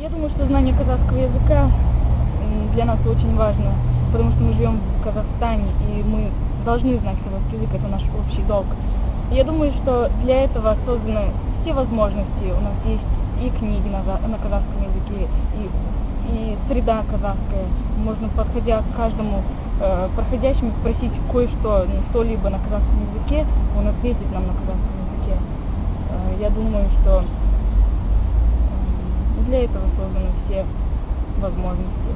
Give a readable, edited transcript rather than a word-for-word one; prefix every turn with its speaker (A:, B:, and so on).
A: Я думаю, что знание казахского языка для нас очень важно, потому что мы живем в Казахстане, и мы должны знать казахский язык, это наш общий долг. Я думаю, что для этого созданы все возможности. У нас есть и книги на казахском языке, и среда казахская. Можно, подходя к каждому проходящему, спросить кое-что, что-либо на казахском языке, он ответит нам на казахском языке. Я думаю, что для этого созданы все возможности.